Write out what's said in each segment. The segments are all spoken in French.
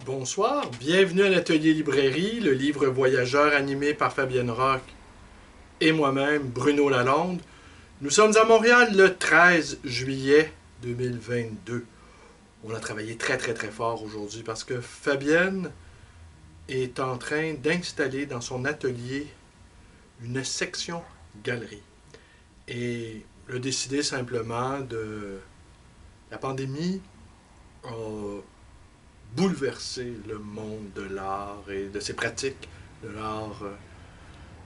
Bonsoir, bienvenue à l'Atelier Librairie, le livre voyageur animé par Fabienne Roch et moi-même, Bruno Lalonde. Nous sommes à Montréal le 13 juillet 2022. On a travaillé très fort aujourd'hui parce que Fabienne est en train d'installer dans son atelier une section galerie. Et elle a décidé simplement de... La pandémie a bouleverser le monde de l'art et de ses pratiques, de l'art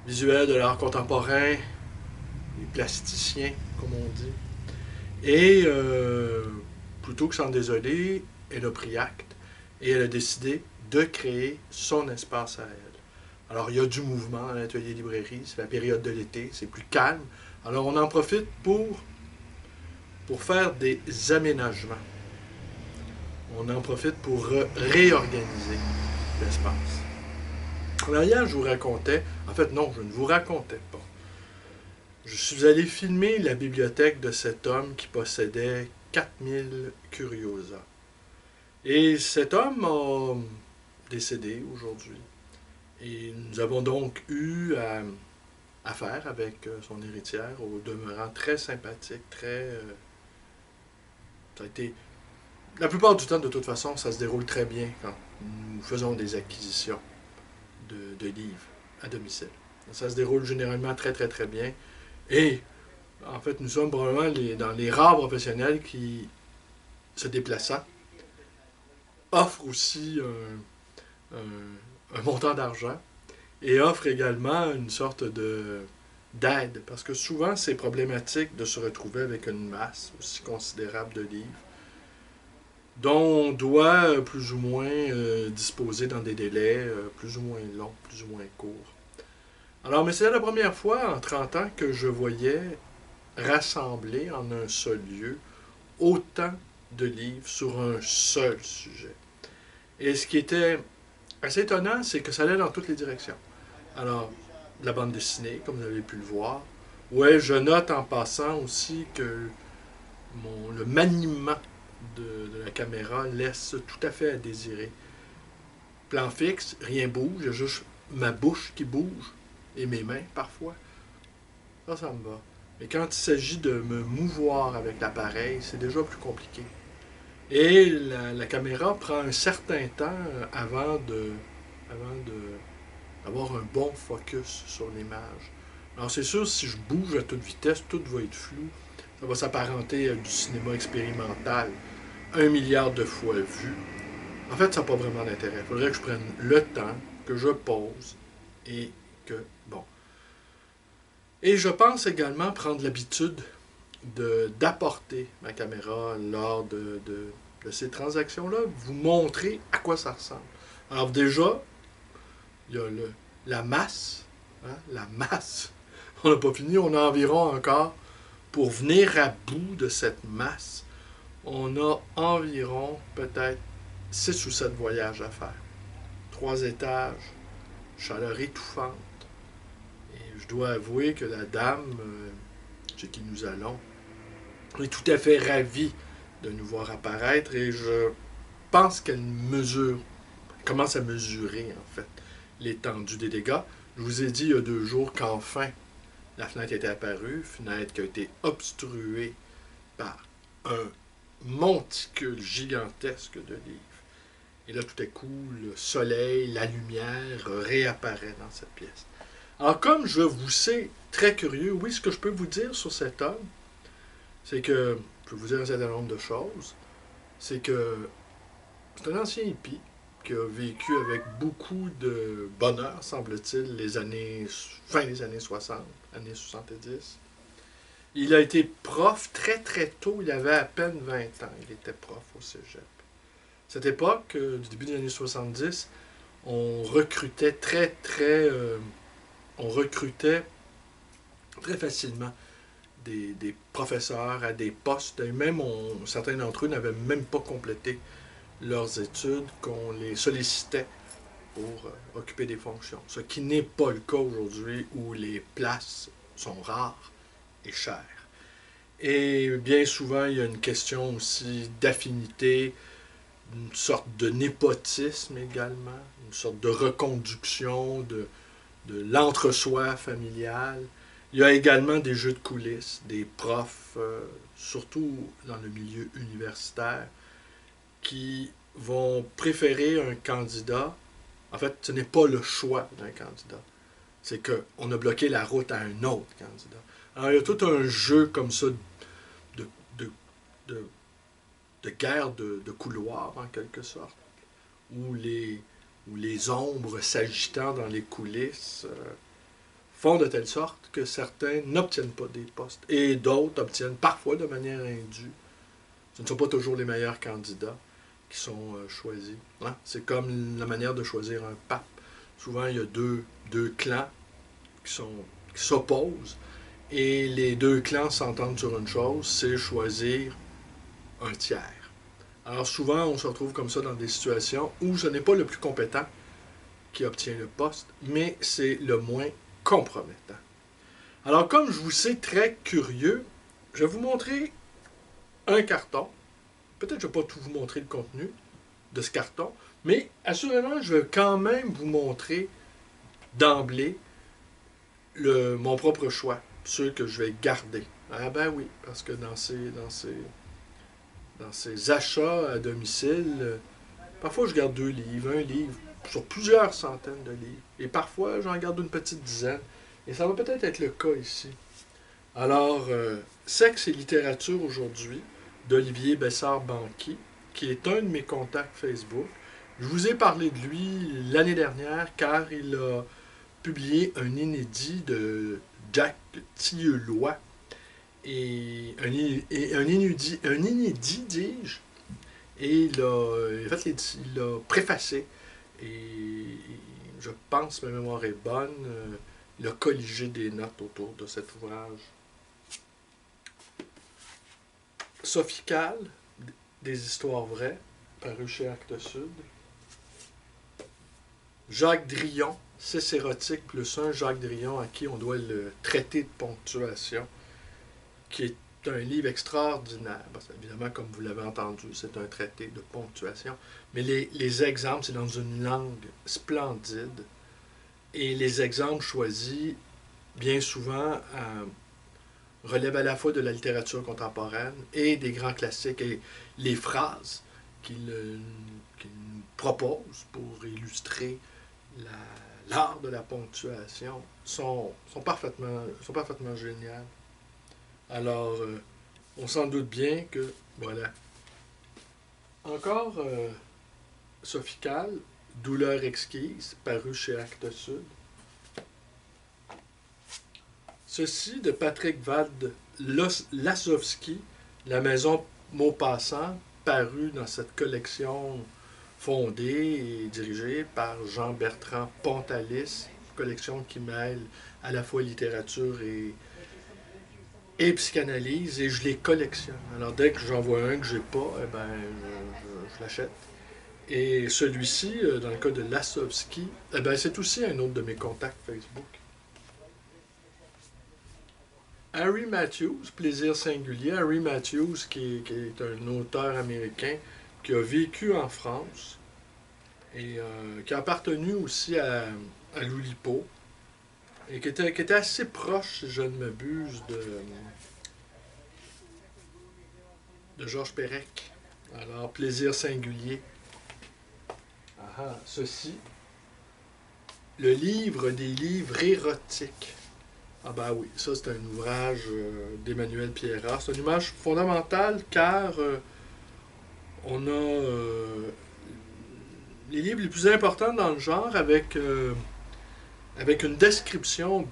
visuel, de l'art contemporain, les plasticiens, comme on dit. Et plutôt que s'en désoler, elle a pris acte et elle a décidé de créer son espace à elle. Alors, il y a du mouvement dans l'atelier librairie, c'est la période de l'été, c'est plus calme. Alors, on en profite pour faire des aménagements. On en profite pour réorganiser l'espace. Alors hier, je vous racontais, en fait non, je ne vous racontais pas. Je suis allé filmer la bibliothèque de cet homme qui possédait 4000 Curiosa. Et cet homme a décédé aujourd'hui. Et nous avons donc eu affaire avec son héritière, au demeurant très sympathique, ça a été... La plupart du temps, de toute façon, ça se déroule très bien quand nous faisons des acquisitions de livres à domicile. Ça se déroule généralement très bien. Et en fait, nous sommes probablement dans les rares professionnels qui, se déplaçant, offrent aussi un montant d'argent et offrent également une sorte d'aide. Parce que souvent, c'est problématique de se retrouver avec une masse aussi considérable de livres dont on doit plus ou moins disposer dans des délais plus ou moins longs, plus ou moins courts. Alors, mais c'est la première fois en 30 ans que je voyais rassembler en un seul lieu autant de livres sur un seul sujet. Et ce qui était assez étonnant, c'est que ça allait dans toutes les directions. Alors, de la bande dessinée, comme vous avez pu le voir. Ouais, je note en passant aussi que le maniement de la caméra laisse tout à fait à désirer. Plan fixe, rien bouge, il y a juste ma bouche qui bouge et mes mains parfois. Ça me va. Mais quand il s'agit de me mouvoir avec l'appareil, c'est déjà plus compliqué. Et la caméra prend un certain temps avant de avoir un bon focus sur l'image. Alors c'est sûr, si je bouge à toute vitesse, tout va être flou. Ça va s'apparenter à du cinéma expérimental, 1 milliard de fois vu. En fait, ça n'a pas vraiment d'intérêt. Il faudrait que je prenne le temps, que je pose et que, bon. Et je pense également prendre l'habitude d'apporter ma caméra lors de ces transactions-là, vous montrer à quoi ça ressemble. Alors déjà, il y a la masse, hein, la masse. On n'a pas fini, on a environ encore, pour venir à bout de cette masse, on a environ peut-être 6 ou 7 voyages à faire. 3 étages, chaleur étouffante. Et je dois avouer que la dame chez qui nous allons est tout à fait ravie de nous voir apparaître et je pense qu'elle commence à mesurer en fait l'étendue des dégâts. Je vous ai dit il y a 2 jours qu'enfin la fenêtre était apparue, fenêtre qui a été obstruée par un monticule gigantesque de livres. Et là, tout à coup, le soleil, la lumière réapparaît dans cette pièce. Alors, comme je vous sais très curieux, oui, ce que je peux vous dire sur cet homme, c'est que, je peux vous dire un certain nombre de choses, c'est que c'est un ancien hippie qui a vécu avec beaucoup de bonheur, semble-t-il, fin des années 60, années 70. Il a été prof très tôt, il avait à peine 20 ans, il était prof au cégep. Cette époque, du début des années 70, on recrutait on recrutait très facilement des professeurs à des postes, et même certains d'entre eux n'avaient même pas complété leurs études, qu'on les sollicitait pour occuper des fonctions. Ce qui n'est pas le cas aujourd'hui où les places sont rares et chères. Et bien souvent, il y a une question aussi d'affinité, une sorte de népotisme également, une sorte de reconduction de l'entre-soi familial. Il y a également des jeux de coulisses, des profs, surtout dans le milieu universitaire, qui vont préférer un candidat. En fait, ce n'est pas le choix d'un candidat. C'est qu'on a bloqué la route à un autre candidat. Alors, il y a tout un jeu comme ça de, de, de, de guerre de couloir, en quelque sorte, où les ombres s'agitant dans les coulisses font de telle sorte que certains n'obtiennent pas des postes et d'autres obtiennent parfois de manière indue. Ce ne sont pas toujours les meilleurs candidats qui sont choisis. Hein? C'est comme la manière de choisir un pape. Souvent, il y a deux clans qui s'opposent et les deux clans s'entendent sur une chose, c'est choisir un tiers. Alors souvent, on se retrouve comme ça dans des situations où ce n'est pas le plus compétent qui obtient le poste, mais c'est le moins compromettant. Alors comme je vous sais très curieux, je vais vous montrer un carton. Peut-être que je ne vais pas tout vous montrer le contenu de ce carton, mais assurément, je vais quand même vous montrer d'emblée mon propre choix, ceux que je vais garder. Ah ben oui, parce que dans ces achats à domicile, parfois je garde 2 livres, un livre, sur plusieurs centaines de livres. Et parfois, j'en garde une petite dizaine. Et ça va peut-être être le cas ici. Alors, Sexe et littérature aujourd'hui, d'Olivier Bessard-Banqui, qui est un de mes contacts Facebook. Je vous ai parlé de lui l'année dernière, car il a publié un inédit de Jack Tilleulois. Et un inédit, dis-je, et il l'a préfacé. Et je pense, ma mémoire est bonne, il a colligé des notes autour de cet ouvrage. Sophical, des histoires vraies, paru chez Actes Sud. Jacques Drillon, 6 érotiques plus 1, Jacques Drillon, à qui on doit le traité de ponctuation, qui est un livre extraordinaire. Parce évidemment, comme vous l'avez entendu, c'est un traité de ponctuation. Mais les exemples, c'est dans une langue splendide. Et les exemples choisis, bien souvent, relèvent à la fois de la littérature contemporaine et des grands classiques. Et les phrases qu'il nous propose pour illustrer l'art de la ponctuation sont parfaitement géniales. Alors, on s'en doute bien que, voilà. Encore Sophical, Douleur exquise, paru chez Actes Sud. Ceci de Patrick Wald Lasowski, La maison Maupassant, paru dans cette collection fondée et dirigée par Jean-Bertrand Pontalis, collection qui mêle à la fois littérature et psychanalyse, et je les collectionne. Alors dès que j'en vois un que j'ai pas, eh ben, je l'achète. Et celui-ci, dans le cas de Lasowski, eh ben, c'est aussi un autre de mes contacts Facebook. Harry Matthews, Plaisir singulier. Harry Matthews, qui est un auteur américain qui a vécu en France et qui a appartenu aussi à l'Oulipo et qui était assez proche, si je ne m'abuse, de Georges Perec. Alors, Plaisir singulier. Ceci, le livre des livres érotiques. Ah ben oui, ça c'est un ouvrage d'Emmanuel Pierrat. C'est un ouvrage fondamental car on a les livres les plus importants dans le genre avec une description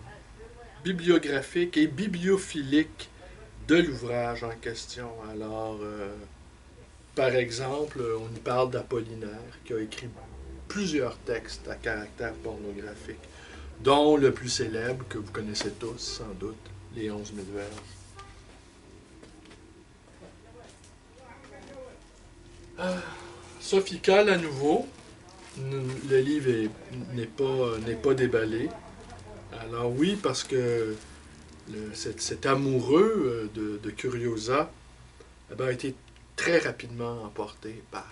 bibliographique et bibliophilique de l'ouvrage en question. Alors, par exemple, on y parle d'Apollinaire, qui a écrit plusieurs textes à caractère pornographique, dont le plus célèbre, que vous connaissez tous, sans doute, Les 11 000 verges. Sophical, à nouveau. Le livre n'est pas déballé. Alors oui, parce que cet amoureux de Curiosa a été très rapidement emporté par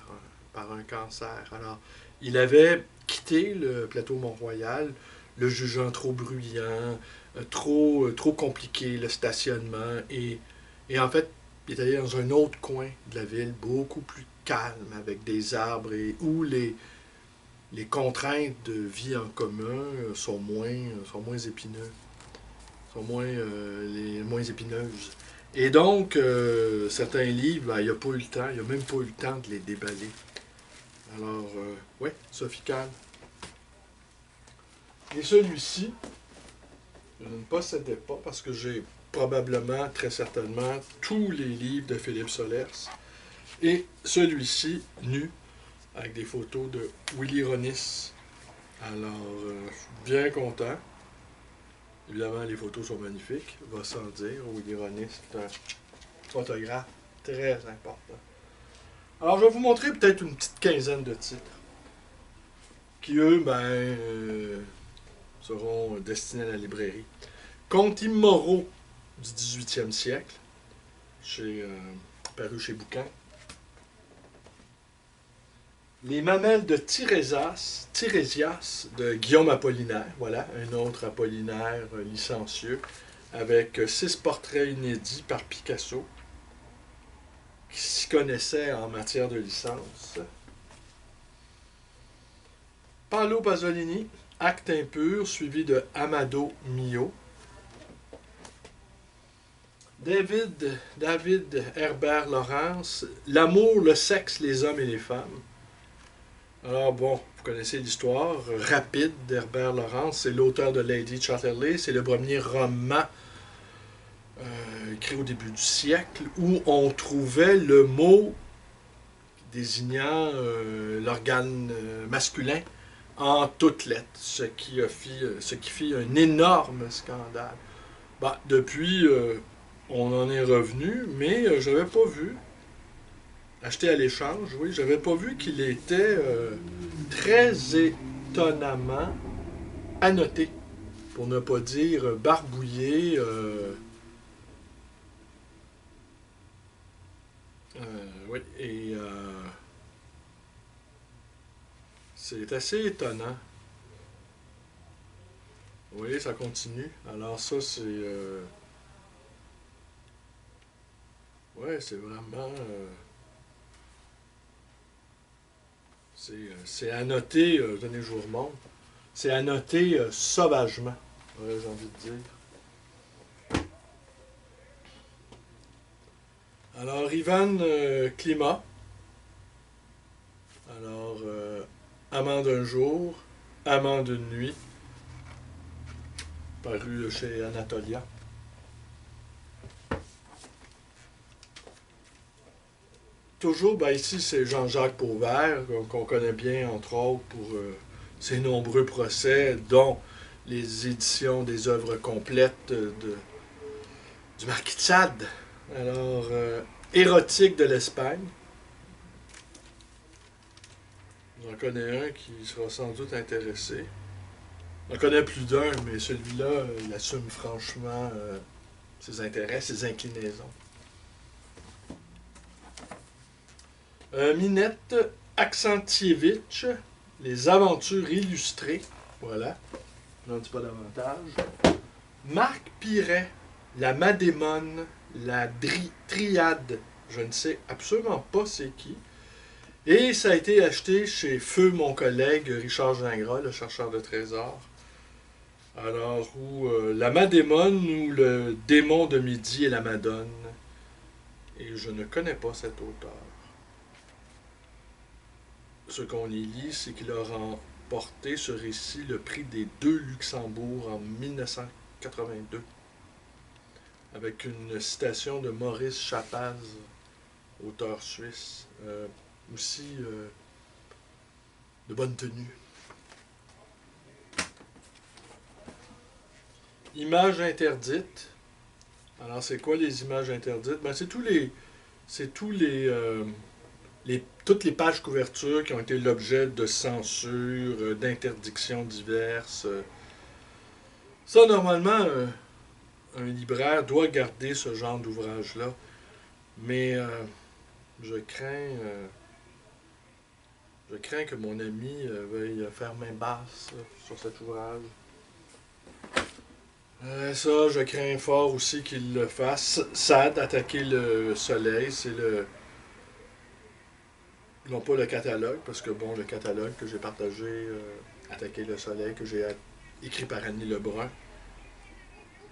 par un cancer. Alors, il avait quitté le plateau Mont-Royal, le jugeant trop bruyant, trop compliqué, le stationnement. Et en fait, il est allé dans un autre coin de la ville, beaucoup plus calme, avec des arbres, et où les contraintes de vie en commun sont moins épineuses, moins épineuses. Et donc, certains livres, ben, il n'a pas eu le temps, il n'a même pas eu le temps de les déballer. Alors, ouais, Sophie Calle. Et celui-ci, je ne possédais pas parce que j'ai probablement, très certainement, tous les livres de Philippe Solers. Et celui-ci, nu, avec des photos de Willy Ronis. Alors, je suis bien content. Évidemment, les photos sont magnifiques, va sans dire. Willy Ronis est un photographe très important. Alors, je vais vous montrer peut-être une petite quinzaine de titres qui, eux, seront destinés à la librairie. Contes immoraux du 18e siècle, paru chez Bouquin. Les mamelles de Tirésias de Guillaume Apollinaire, voilà, un autre Apollinaire licencieux, avec 6 portraits inédits par Picasso, qui s'y connaissait en matière de licence. Paolo Pasolini, Acte impur, suivi de Amado Mio. David Herbert Laurence, L'amour, le sexe, les hommes et les femmes. Alors bon, vous connaissez l'histoire rapide d'Herbert Laurence, c'est l'auteur de Lady Chatterley, c'est le premier roman écrit au début du siècle où on trouvait le mot désignant l'organe masculin en toutes lettres, ce qui fit un énorme scandale. Bah, depuis, on en est revenu, mais je n'avais pas vu, acheté à l'échange, oui, j'avais pas vu qu'il était très étonnamment annoté, pour ne pas dire barbouillé. Oui, et c'est assez étonnant. Oui, ça continue. Alors ça, c'est... ouais, c'est vraiment... c'est annoté, tenez, je vous remonte, c'est annoté sauvagement, j'ai envie de dire. Alors, Ivan Klima, alors, Amant d'un jour, Amant d'une nuit, paru chez Anatolia. Toujours, ben ici, c'est Jean-Jacques Pauvert, qu'on connaît bien, entre autres, pour ses nombreux procès, dont les éditions des œuvres complètes du Marquis de Sade. Alors, Érotique de l'Espagne. J'en connais un qui sera sans doute intéressé. J'en connais plus d'un, mais celui-là, il assume franchement ses intérêts, ses inclinaisons. Minette Aksentievitch, Les aventures illustrées. Voilà. Je n'en dis pas davantage. Marc Piret, La Madémone, La Triade. Je ne sais absolument pas c'est qui. Et ça a été acheté chez Feu, mon collègue, Richard Gingras, le chercheur de trésors. Alors, où La Madémone ou Le démon de midi et la Madone. Et je ne connais pas cet auteur. Ce qu'on y lit, c'est qu'il a remporté ce récit le prix des 2 Luxembourg en 1982, avec une citation de Maurice Chapaz, auteur suisse, aussi de bonne tenue. Images interdites. Alors, c'est quoi les images interdites? Ben, c'est toutes les pages couvertures qui ont été l'objet de censure, d'interdictions diverses. Ça, normalement, un libraire doit garder ce genre d'ouvrage-là. Mais je crains Je crains que mon ami veuille faire main basse sur cet ouvrage. Ça, je crains fort aussi qu'il le fasse. SAD, Attaquer le soleil, c'est le... Non pas le catalogue, parce que bon, le catalogue que j'ai partagé, Attaquer le soleil, que j'ai écrit par Annie Lebrun,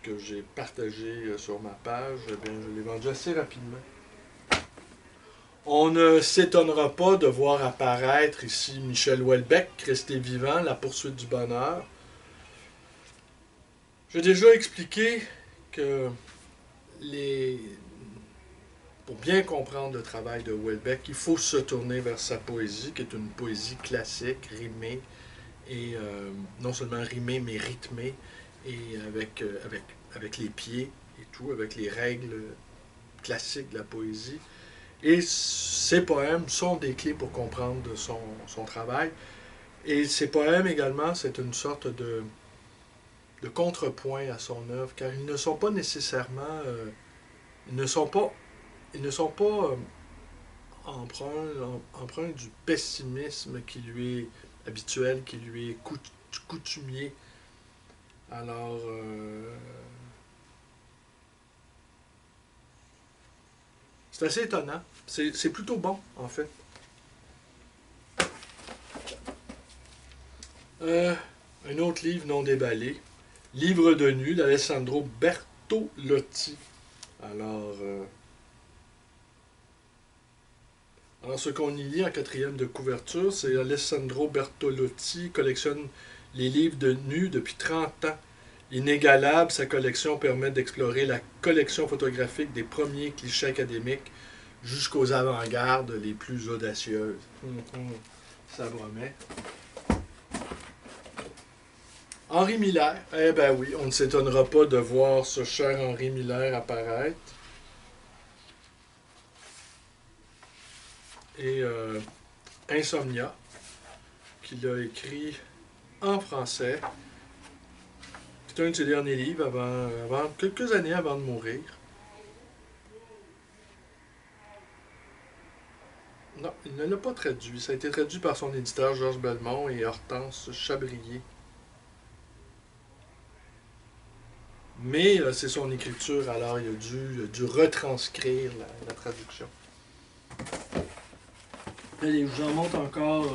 que j'ai partagé sur ma page, eh bien, je l'ai vendu assez rapidement. On ne s'étonnera pas de voir apparaître ici Michel Houellebecq, Rester vivant, La poursuite du bonheur. J'ai déjà expliqué que pour bien comprendre le travail de Houellebecq, il faut se tourner vers sa poésie, qui est une poésie classique, rimée, et non seulement rimée, mais rythmée, et avec les pieds et tout, avec les règles classiques de la poésie. Et ses poèmes sont des clés pour comprendre son travail. Et ses poèmes également, c'est une sorte de contrepoint à son œuvre, car ils ne sont pas nécessairement... ils ne sont pas empreints du pessimisme qui lui est habituel, qui lui est coutumier. Alors, c'est assez étonnant. C'est plutôt bon, en fait. Un autre livre non déballé, Livre de nu d'Alessandro Bertolotti. Alors, ce qu'on y lit en quatrième de couverture, c'est Alessandro Bertolotti collectionne les livres de nu depuis 30 ans. Inégalable, sa collection permet d'explorer la collection photographique des premiers clichés académiques jusqu'aux avant-gardes les plus audacieuses. Ça promet. Henri Miller. Eh ben oui, on ne s'étonnera pas de voir ce cher Henri Miller apparaître. Et Insomnia, qu'il a écrit en français. C'est un de ses derniers livres avant quelques années avant de mourir. Non, il ne l'a pas traduit. Ça a été traduit par son éditeur Georges Belmont et Hortense Chabrier. Mais c'est son écriture, alors il a dû retranscrire la traduction. Allez, je vous en montre encore.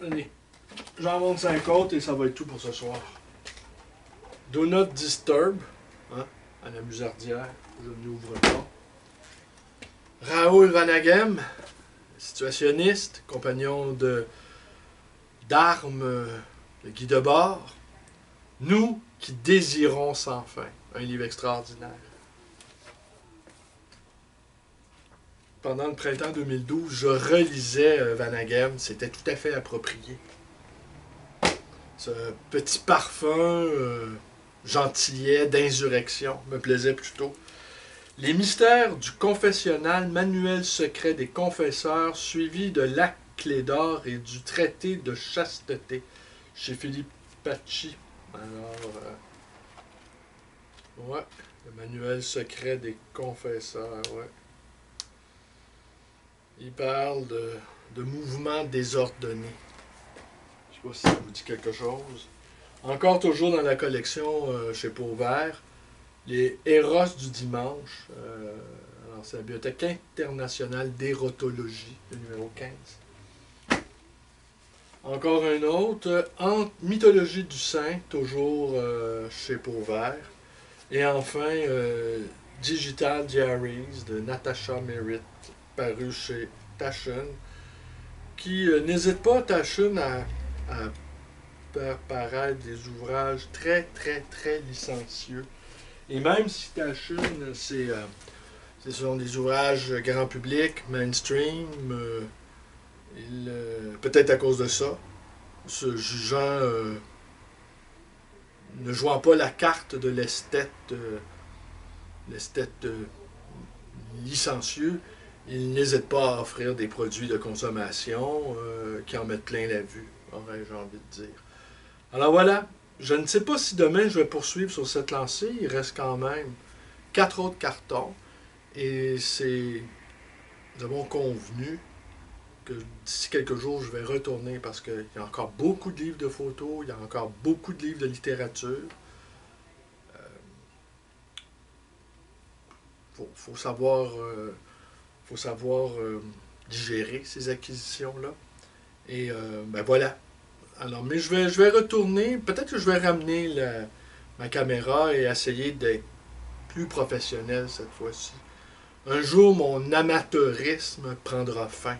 Allez, j'en montre 5 autres et ça va être tout pour ce soir. Do Not Disturb, hein, à la musardière, je n'ouvre pas. Raoul Vanagem, situationniste, compagnon d'armes, de Guy Debord. Nous qui désirons sans fin, un livre extraordinaire. Pendant le printemps 2012, je relisais Vanagem, c'était tout à fait approprié. Ce petit parfum gentillet d'insurrection me plaisait plutôt. Les mystères du confessionnal, manuel secret des confesseurs, suivi de La Clé d'or et du traité de chasteté, chez Philippe Pacci. Alors, ouais, le manuel secret des confesseurs, ouais. Il parle de mouvements désordonnés. Je ne sais pas si ça vous dit quelque chose. Encore toujours dans la collection chez Pauvert, les Eros du dimanche. Alors, c'est la Bibliothèque internationale d'érotologie, le numéro 15. Encore un autre, Mythologie du Saint, toujours chez Pauvert. Et enfin, Digital Diaries de Natasha Merritt, paru chez Taschen, qui n'hésite pas, Taschen, à faire paraître des ouvrages très, très, très licencieux. Et même si Taschen, ce sont des ouvrages grand public, mainstream, peut-être à cause de ça, se jugeant, ne jouant pas la carte de l'esthète licencieux, il n'hésite pas à offrir des produits de consommation qui en mettent plein la vue, aurais-je envie de dire. Alors voilà, je ne sais pas si demain je vais poursuivre sur cette lancée, il reste quand même 4 autres cartons, et c'est nous avons convenu que d'ici quelques jours, je vais retourner parce qu'il y a encore beaucoup de livres de photos, il y a encore beaucoup de livres de littérature. Faut savoir, digérer ces acquisitions-là. Et ben voilà. Alors, mais je vais retourner. Peut-être que je vais ramener ma caméra et essayer d'être plus professionnel cette fois-ci. Un jour, mon amateurisme prendra fin.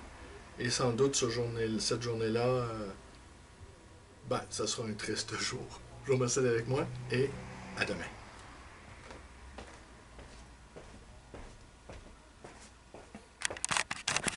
Et sans doute, cette journée-là, ben, ça sera un triste jour. Je vous remercie d'être avec moi et à demain.